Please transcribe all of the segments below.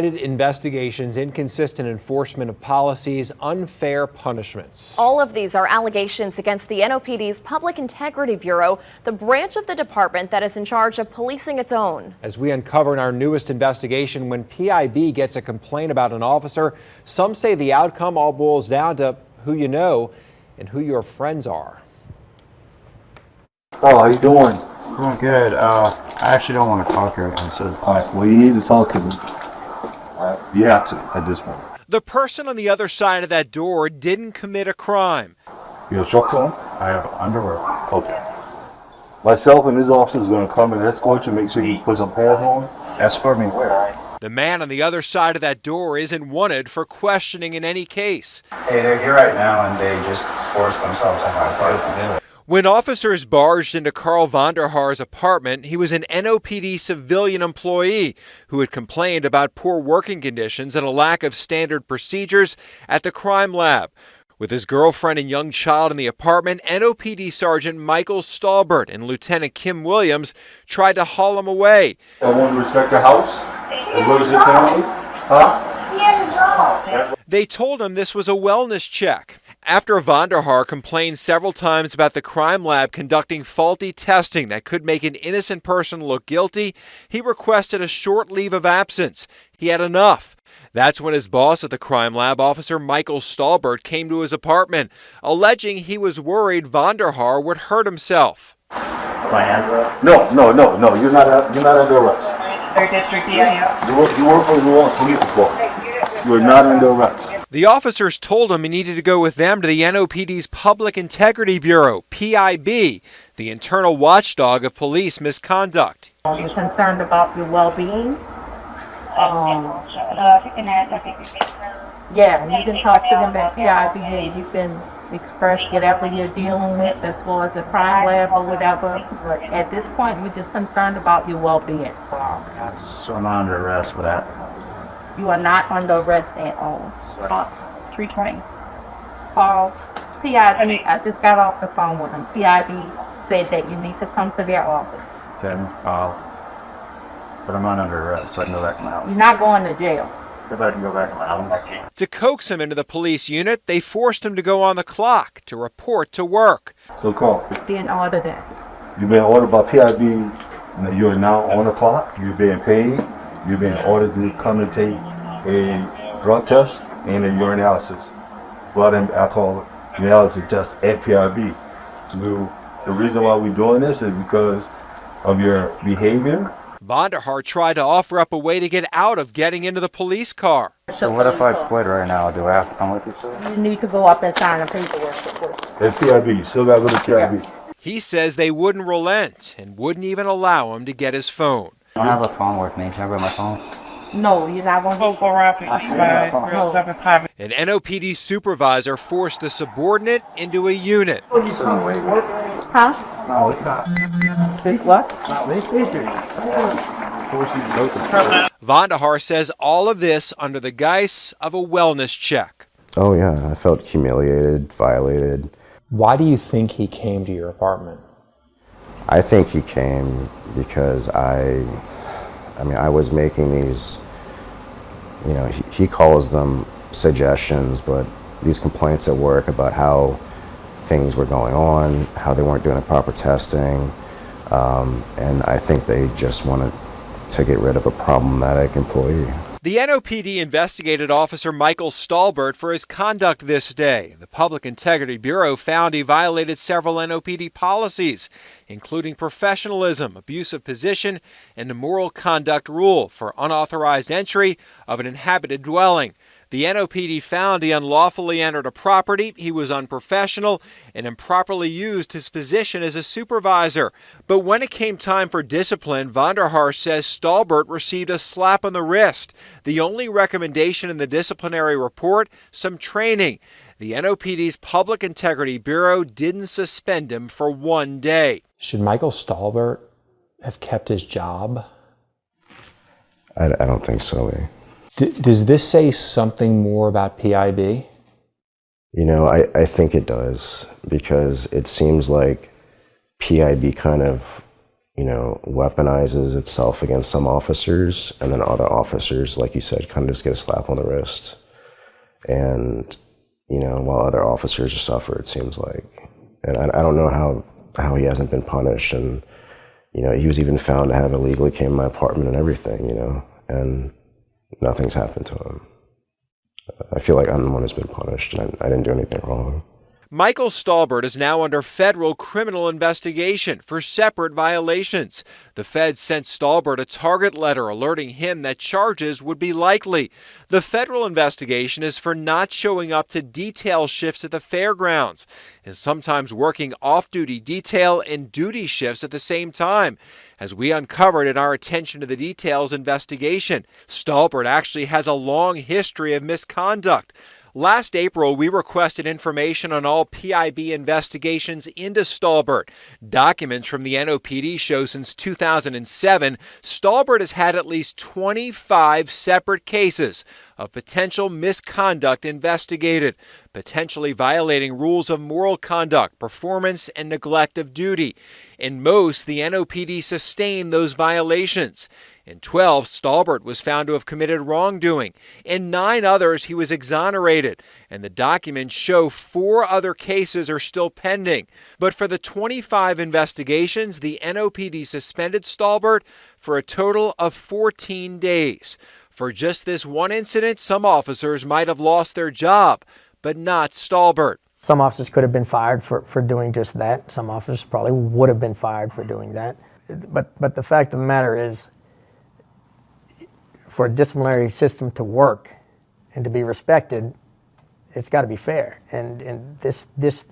Investigations, inconsistent enforcement of policies, unfair punishments. All of these are allegations against the NOPD's Public Integrity Bureau, the branch of the department that is in charge of policing its own. As we uncover in our newest investigation, when PIB gets a complaint about an officer, some say the outcome all boils down to who you know and who your friends are. Oh, how you doing? Doing good. I actually don't want to talk here. Alright, well, you need to talk to me. You have to at this point. The person on the other side of that door didn't commit a crime. You have shorts on? I have underwear. Okay. Myself and this officer is going to come and escort you, make sure you put some pants on. Escort me where? The man on the other side of that door isn't wanted for questioning in any case. Hey, they're here right now and they just forced themselves on my apartment. When officers barged into Carl Vonderhaar's apartment, he was an NOPD civilian employee who had complained about poor working conditions and a lack of standard procedures at the crime lab. With his girlfriend and young child in the apartment, NOPD Sergeant Michael Stallbert and Lieutenant Kim Williams tried to haul him away. I want to respect the house. As well as your family. Huh? He has his wrong. They told him this was a wellness check. After Vonderhaar complained several times about the crime lab conducting faulty testing that could make an innocent person look guilty, he requested a short leave of absence. He had enough. That's when his boss at the crime lab, Officer Michael Stallbert, came to his apartment, alleging he was worried Vonderhaar would hurt himself. My hands up? No. You're not under arrest. Third district, yeah. You work for the New Orleans Police Department. You are not under arrest. The officers told him he needed to go with them to the NOPD's Public Integrity Bureau, PIB, the internal watchdog of police misconduct. You're concerned about your well-being? Yeah, you can talk to them at PIB. You can express whatever you're dealing with as far as a crime lab or whatever. But at this point, we're just concerned about your well-being. So I'm under arrest for that. You are not under arrest at all. 320. Call PIB. I just got off the phone with them. PIB said that you need to come to their office. Okay, but I'm not under arrest, so I can go back to my house. You're not going to jail. If I can go back to my house. To coax him into the police unit, they forced him to go on the clock to report to work. So, Carl, Didn't order that. you've been ordered by PIB. You're now on the clock. You're being paid. You're being ordered to come and take a drug test and a urinalysis, blood and alcohol urinalysis test at PIB. The reason why we're doing this is because of your behavior. Vonderhaar tried to offer up a way to get out of getting into the police car. So what if I quit right now? Do I have to come with you, sir? You need to go up and sign a paperwork report. At PIB, you still got to go to PIB. He says they wouldn't relent and wouldn't even allow him to get his phone. I don't have a phone with me. Can I bring my phone? No, you're not going to Go around 55. An NOPD supervisor forced a subordinate into a unit. Huh? No, it's not. What? Vonderhaar says all of this under the guise of a wellness check. Oh yeah, I felt humiliated, violated. Why do you think he came to your apartment? I think he came because I was making these, he calls them suggestions, but these complaints at work about how things were going on, how they weren't doing the proper testing, and I think they just wanted to get rid of a problematic employee. The NOPD investigated Officer Michael Stallbert for his conduct this day. The Public Integrity Bureau found he violated several NOPD policies, including professionalism, abuse of position, and the moral conduct rule for unauthorized entry of an inhabited dwelling. The NOPD found he unlawfully entered a property, he was unprofessional, and improperly used his position as a supervisor. But when it came time for discipline, Vonderhaar says Stallbert received a slap on the wrist. The only recommendation in the disciplinary report, some training. The NOPD's Public Integrity Bureau didn't suspend him for 1 day. Should Michael Stallbert have kept his job? I don't think so. Does this say something more about PIB? I think it does, because it seems like PIB kind of, weaponizes itself against some officers, and then other officers, like you said, kind of just get a slap on the wrist. And, while other officers suffer, it seems like. And I don't know how he hasn't been punished. And, he was even found to have illegally came in my apartment and everything, and nothing's happened to him. I feel like I'm the one who's been punished, and I didn't do anything wrong. Michael Stolbert is now under federal criminal investigation for separate violations. The feds sent Stolbert a target letter alerting him that charges would be likely. The federal investigation is for not showing up to detail shifts at the fairgrounds and sometimes working off-duty detail and duty shifts at the same time. As we uncovered in our Attention to the Details investigation, Stolbert actually has a long history of misconduct. Last April, we requested information on all PIB investigations into Stolbert. Documents from the NOPD show since 2007, Stolbert has had at least 25 separate cases of potential misconduct investigated, potentially violating rules of moral conduct, performance, and neglect of duty. In most, the NOPD sustained those violations. In 12, Stolbert was found to have committed wrongdoing. In 9 others, he was exonerated. And the documents show 4 other cases are still pending. But for the 25 investigations, the NOPD suspended Stolbert for a total of 14 days. For just this one incident, some officers might have lost their job, but not Stolbert. Some officers could have been fired for doing just that. Some officers probably would have been fired for doing that. But the fact of the matter is, for a disciplinary system to work and to be respected, it's got to be fair. And this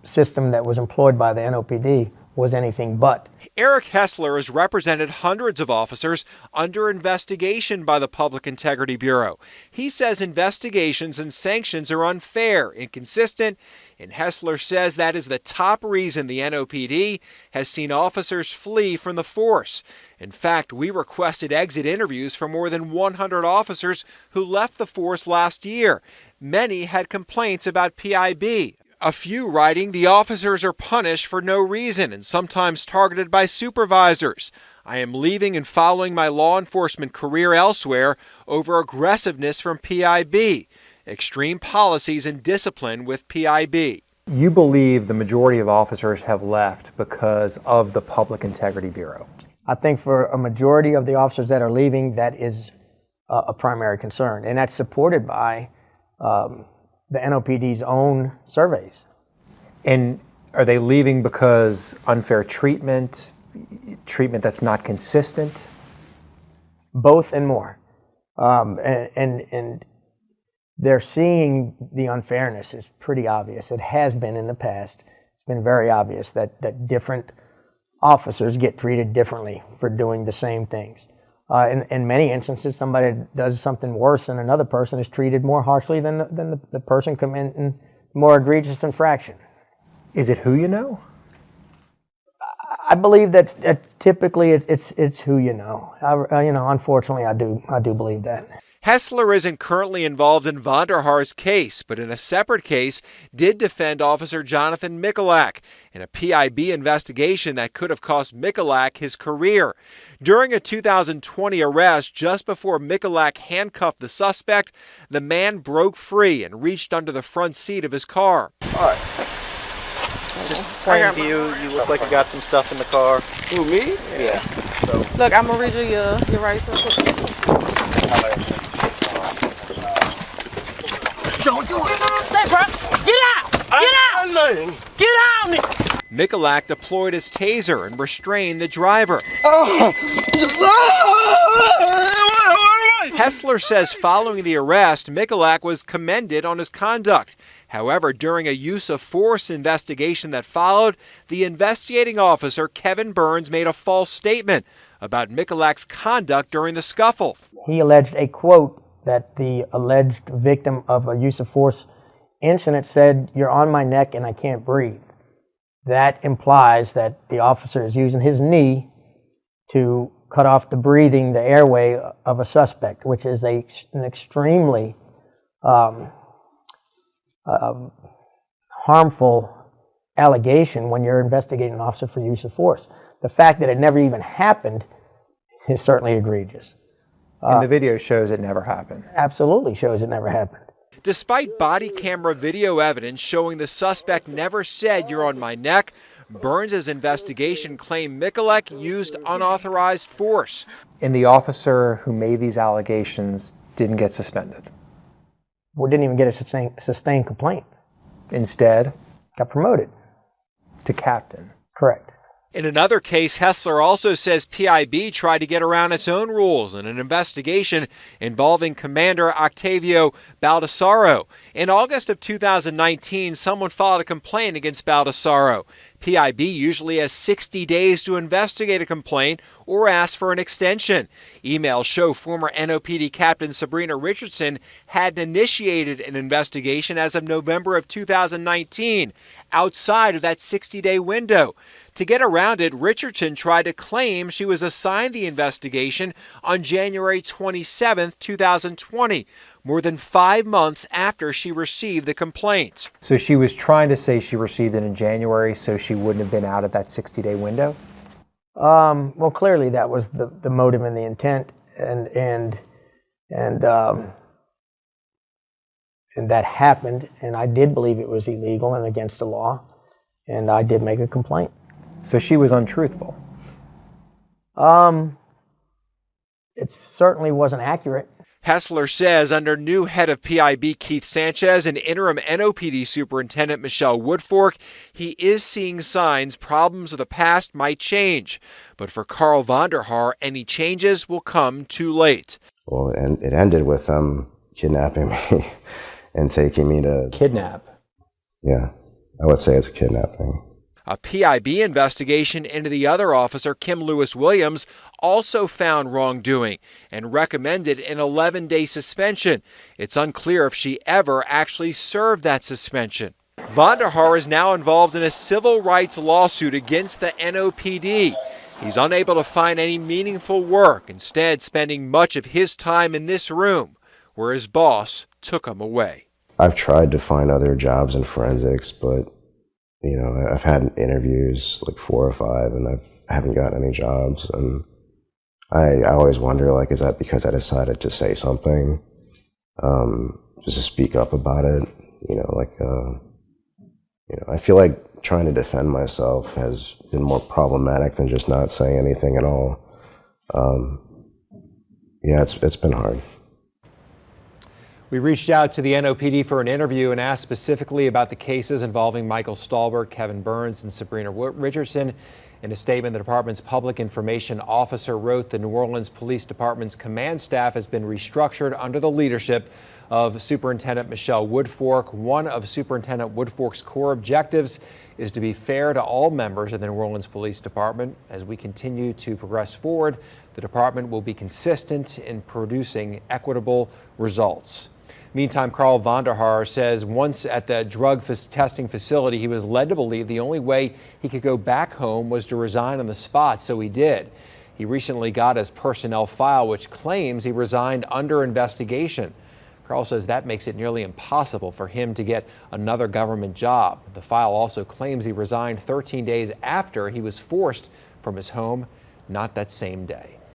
system that was employed by the NOPD was anything but. Eric Hessler has represented hundreds of officers under investigation by the Public Integrity Bureau. He says investigations and sanctions are unfair, inconsistent, and Hessler says that is the top reason the NOPD has seen officers flee from the force. In fact, we requested exit interviews for more than 100 officers who left the force last year. Many had complaints about PIB. A few writing, the officers are punished for no reason and sometimes targeted by supervisors. I am leaving and following my law enforcement career elsewhere over aggressiveness from PIB. Extreme policies and discipline with PIB. You believe the majority of officers have left because of the Public Integrity Bureau? I think for a majority of the officers that are leaving, that is a primary concern. And that's supported by the NOPD's own surveys. And are they leaving because unfair treatment that's not consistent? Both and more. And they're seeing the unfairness. It's pretty obvious. It has been in the past. It's been very obvious that different officers get treated differently for doing the same things. In many instances, somebody does something worse than another person is treated more harshly than the person committing more egregious infraction. Is it who you know? I believe that typically it's who you know. Unfortunately, I do believe that. Hessler isn't currently involved in Vonderhaar's case, but in a separate case did defend Officer Jonathan Michalak in a PIB investigation that could have cost Michalak his career. During a 2020 arrest, just before Michalak handcuffed the suspect, the man broke free and reached under the front seat of his car. All right. Just plain view, you look like you got some stuff in the car. Who, me? Yeah. So. Look, I'm gonna read you your rights real quick. Don't do it. Stay, bro. Get out! Get out! I'm nothing. Get out! Michalak deployed his taser and restrained the driver. Hessler says following the arrest, Michalak was commended on his conduct. However, during a use of force investigation that followed, the investigating officer, Kevin Burns, made a false statement about Michalak's conduct during the scuffle. He alleged a quote that the alleged victim of a use of force incident said, "You're on my neck and I can't breathe." That implies that the officer is using his knee to cut off the breathing, the airway of a suspect, which is an extremely harmful allegation when you're investigating an officer for use of force. the fact that it never even happened is certainly egregious. And the video shows it never happened. Absolutely shows it never happened. Despite body camera video evidence showing the suspect never said "you're on my neck," Burns' investigation claimed Mikulek used unauthorized force. And the officer who made these allegations didn't get suspended. We didn't even get a sustained complaint. Instead, got promoted to captain. Correct. In another case, Hessler also says PIB tried to get around its own rules in an investigation involving Commander Octavio Baldassaro. In August of 2019, someone filed a complaint against Baldassaro. PIB usually has 60 days to investigate a complaint or ask for an extension. Emails show former NOPD Captain Sabrina Richardson had initiated an investigation as of November of 2019, outside of that 60-day window. To get around it, Richardson tried to claim she was assigned the investigation on January 27, 2020, more than 5 months after she received the complaint. So she was trying to say she received it in January so she wouldn't have been out of that 60-day window? Well, clearly that was the motive and the intent, and that happened, and I did believe it was illegal and against the law, and I did make a complaint. So she was untruthful? It certainly wasn't accurate. Hessler says under new head of PIB Keith Sanchez and interim NOPD Superintendent Michelle Woodfork, he is seeing signs problems of the past might change. But for Carl Vonderhaar, any changes will come too late. Well, and it ended with them kidnapping me and taking me to... Kidnap? Yeah, I would say it's a kidnapping. A PIB investigation into the other officer, Kim Lewis Williams, also found wrongdoing and recommended an 11-day suspension. It's unclear if she ever actually served that suspension. Vonderhaar is now involved in a civil rights lawsuit against the NOPD. He's unable to find any meaningful work, instead spending much of his time in this room, where his boss took him away. I've tried to find other jobs in forensics, but you know, I've had interviews, like 4 or 5, and I haven't gotten any jobs. And I always wonder, like, is that because I decided to say something, just to speak up about it? You know, like, you know, I feel like trying to defend myself has been more problematic than just not saying anything at all. Yeah, it's been hard. We reached out to the NOPD for an interview and asked specifically about the cases involving Michael Stolberg, Kevin Burns, and Sabrina Richardson. In a statement, the department's public information officer wrote the New Orleans Police Department's command staff has been restructured under the leadership of Superintendent Michelle Woodfork. One of Superintendent Woodfork's core objectives is to be fair to all members of the New Orleans Police Department. As we continue to progress forward, the department will be consistent in producing equitable results. Meantime, Carl Vonderhaar says once at the drug testing facility, he was led to believe the only way he could go back home was to resign on the spot, so he did. He recently got his personnel file, which claims he resigned under investigation. Carl says that makes it nearly impossible for him to get another government job. The file also claims he resigned 13 days after he was forced from his home, not that same day.